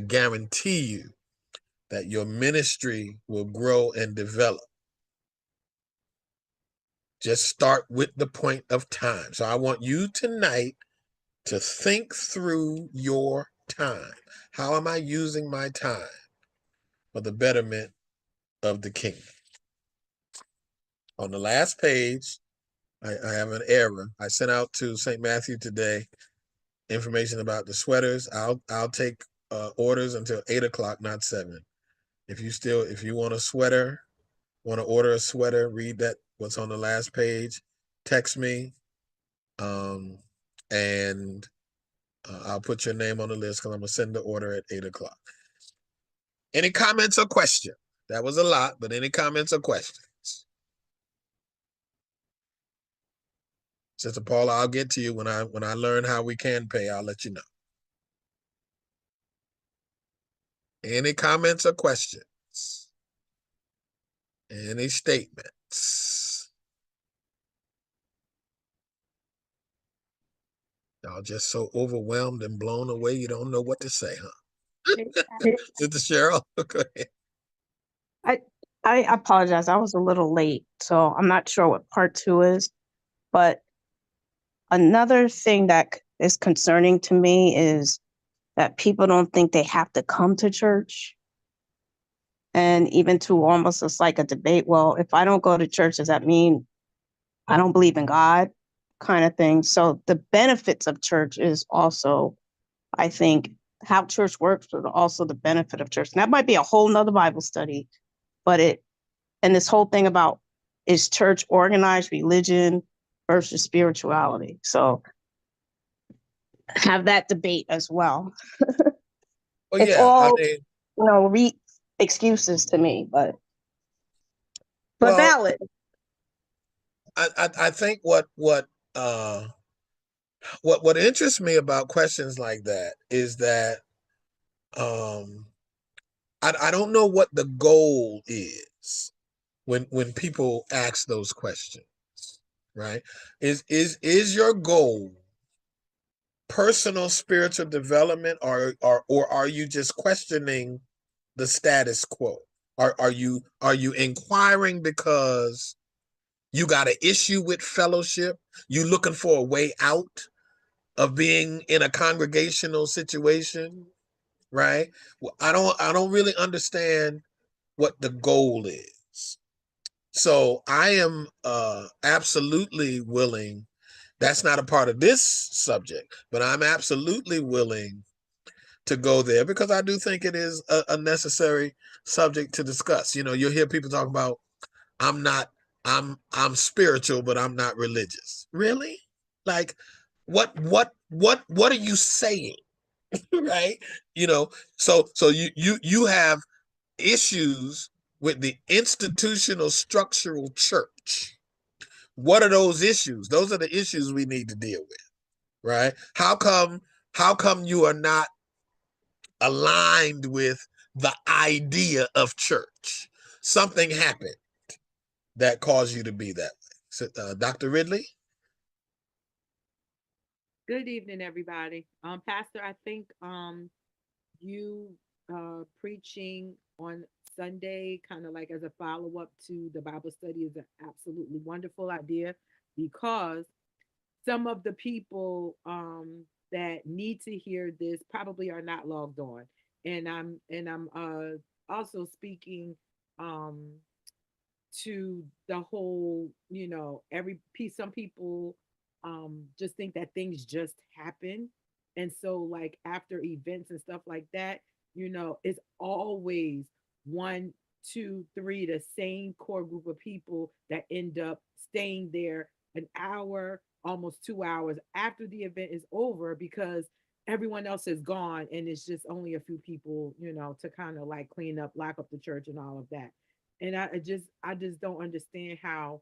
guarantee you that your ministry will grow and develop. Just start with the point of time. So I want you tonight to think through your time. How am I using my time for the betterment of the kingdom? On the last page, I have an error. I sent out to St. Matthew today information about the sweaters. I'll take orders until 8 o'clock, not 7. If you want a sweater, want to order a sweater, read that what's on the last page, text me, and I'll put your name on the list because I'm gonna send the order at 8 o'clock. Any comments or questions? That was a lot, but any comments or questions? Sister Paula, I'll get to you when I learn how we can pay. I'll let you know. Any comments or questions? Any statements? Y'all just so overwhelmed and blown away, you don't know what to say, huh? Sister Cheryl, go ahead. I apologize. I was a little late, so I'm not sure what part 2 is. But another thing that is concerning to me is that people don't think they have to come to church. And even to almost it's like a debate. Well, if I don't go to church, does that mean I don't believe in God? Kind of thing. So the benefits of church is also, I think, how church works, but also the benefit of church. And that might be a whole nother Bible study, but and this whole thing about, is church organized religion versus spirituality? So have that debate as well. Well, It's yeah, I all, mean, excuses to me, but well, valid. I think what interests me about questions like that is that um I don't know what the goal is when people ask those questions, right? Is your goal personal spiritual development, or are you just questioning the status quo? Are you inquiring because you got an issue with fellowship? You looking for a way out of being in a congregational situation, right? Well, I don't really understand what the goal is. So I am absolutely willing. That's not a part of this subject, but I'm absolutely willing to go there because I do think it is a necessary subject to discuss. You'll hear people talk about, I'm not, I'm spiritual, but I'm not religious. Really? Like, what are you saying? Right? So you have issues with the institutional structural church. What are those issues? Those are the issues we need to deal with, right? How come you are not aligned with the idea of church? Something happened that caused you to be that way. So, Dr. Ridley? Good evening, everybody. Pastor, I think you preaching on Sunday, kind of like as a follow up to the Bible study, is an absolutely wonderful idea because some of the people that need to hear this probably are not logged on, and I'm also speaking um, to the whole, every piece. Some people just think that things just happen. And so, like, after events and stuff like that, it's always one, two, three, the same core group of people that end up staying there an hour, almost 2 hours after the event is over because everyone else is gone and it's just only a few people, to kind of like clean up, lock up the church and all of that. And I just don't understand how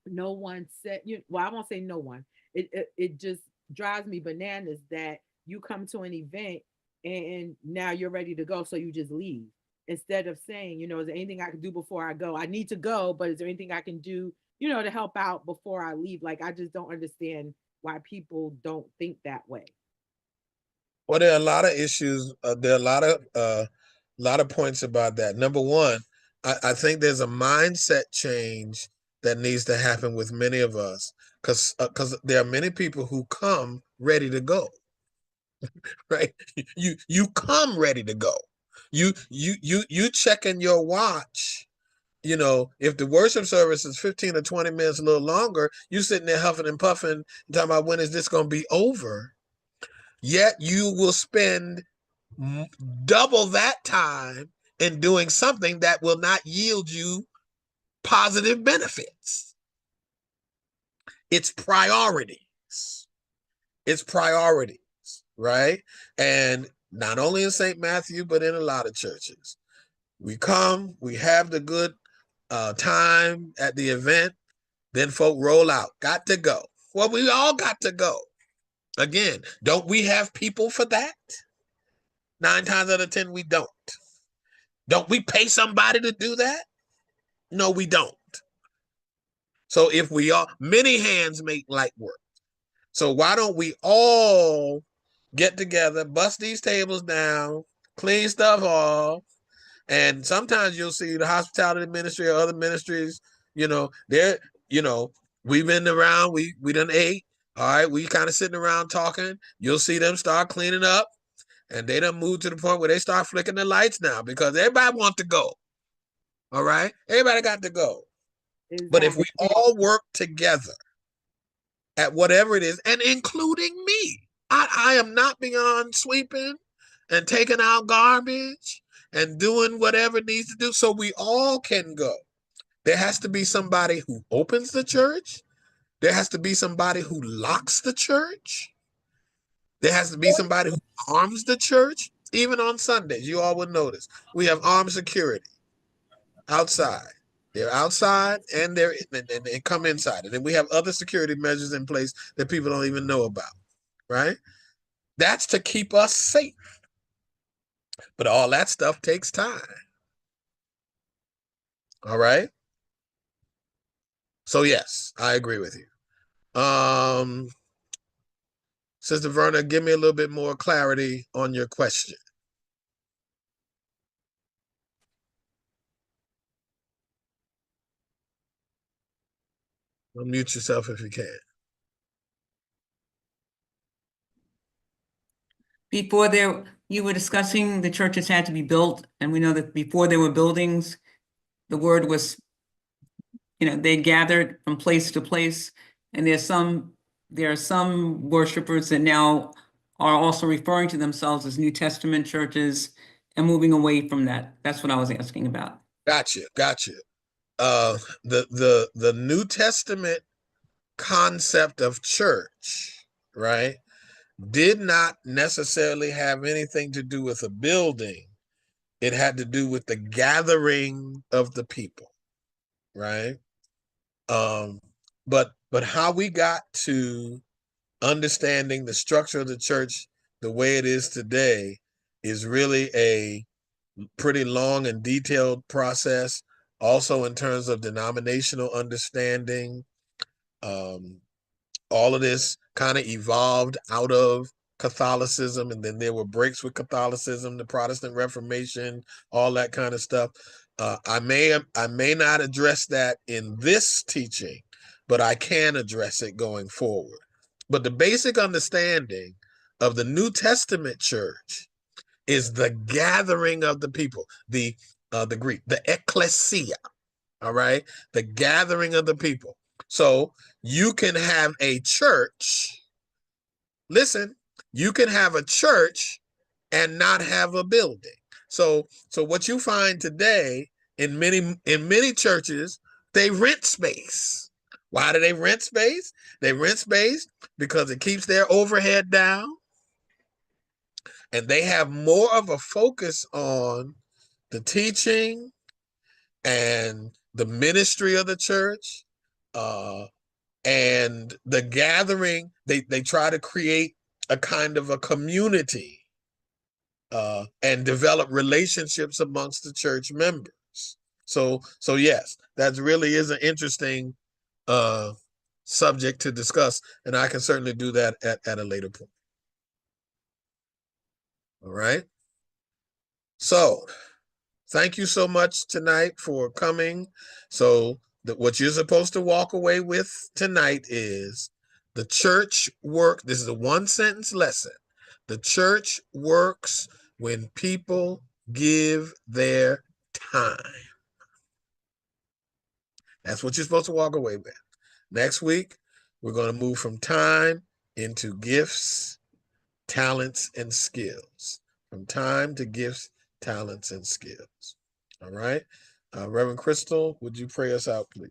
no one said, well, I won't say no one. It just drives me bananas that you come to an event and now you're ready to go, so you just leave instead of saying, is there anything I can do before I go? I need to go, but is there anything I can do, to help out before I leave? Like, I just don't understand why people don't think that way. Well, there are a lot of issues. There are a lot of points about that. Number one, I think there's a mindset change that needs to happen with many of us because there are many people who come ready to go. Right? You come ready to go. You checking your watch. If the worship service is 15 or 20 minutes a little longer, you sitting there huffing and puffing, talking about when is this going to be over. Yet you will spend double that time in doing something that will not yield you positive benefits. It's priorities. It's priorities, right? And not only in St. Matthew, but in a lot of churches. We come, we have the good time at the event, then folk roll out. Got to go. Well, we all got to go. Again, don't we have people for that? 9 times out of 10, we don't. Don't we pay somebody to do that? No, we don't. So if we all, many hands make light work. So why don't we all get together, bust these tables down, clean stuff off, and sometimes you'll see the hospitality ministry or other ministries, they're, We've been around, we done ate. All right, we kind of sitting around talking. You'll see them start cleaning up, and they done moved to the point where they start flicking the lights now because everybody wants to go. All right, everybody got to go. But if we Exactly. all work together at whatever it is, and including me, I am not beyond sweeping and taking out garbage and doing whatever needs to do so we all can go. There has to be somebody who opens the church. There has to be somebody who locks the church. There has to be somebody who arms the church. Even on Sundays, you all would notice we have armed security outside. They're outside and they come inside. And then we have other security measures in place that people don't even know about, right? That's to keep us safe. But all that stuff takes time. All right. So yes, I agree with you. Sister Verna, give me a little bit more clarity on your question. Unmute yourself if you can. Before there, you were discussing the churches had to be built, and we know that before there were buildings, the word was, they gathered from place to place, and there are some worshipers that now are also referring to themselves as New Testament churches and moving away from that. That's what I was asking about. Gotcha. The New Testament concept of church, right, did not necessarily have anything to do with a building. It had to do with the gathering of the people, right? But how we got to understanding the structure of the church the way it is today is really a pretty long and detailed process. Also, in terms of denominational understanding, all of this kind of evolved out of Catholicism, and then there were breaks with Catholicism, the Protestant Reformation, all that kind of stuff. I may not address that in this teaching, but I can address it going forward. But the basic understanding of the New Testament church is the gathering of the people, the Greek, the ecclesia, all right, the gathering of the people. So you can have a church. Listen, you can have a church and not have a building. So what you find today in many churches, they rent space. Why do they rent space? They rent space because it keeps their overhead down, and they have more of a focus on the teaching and the ministry of the church, and the gathering. They try to create a kind of a community, and develop relationships amongst the church members. So yes, that really is an interesting subject to discuss, and I can certainly do that at a later point. All right. So thank you so much tonight for coming. So what you're supposed to walk away with tonight is the church work. This is a one sentence lesson. The church works when people give their time. That's what you're supposed to walk away with. Next week, we're going to move from time into gifts, talents, and skills. From time to gifts, talents, and skills. All right. Reverend Crystal, would you pray us out, please?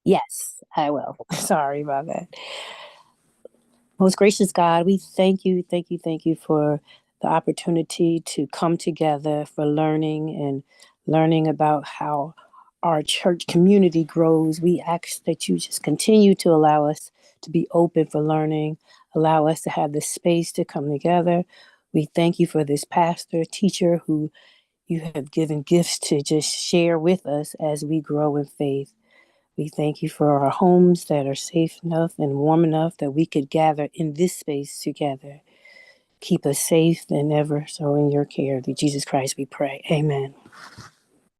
Yes, I will. Sorry about that. Most gracious God, we thank you for the opportunity to come together for learning about how our church community grows. We ask that you just continue to allow us to be open for learning, allow us to have the space to come together. We thank you for this pastor, teacher who you have given gifts to just share with us as we grow in faith. We thank you for our homes that are safe enough and warm enough that we could gather in this space together. Keep us safe and ever so in your care. Through Jesus Christ we pray. Amen.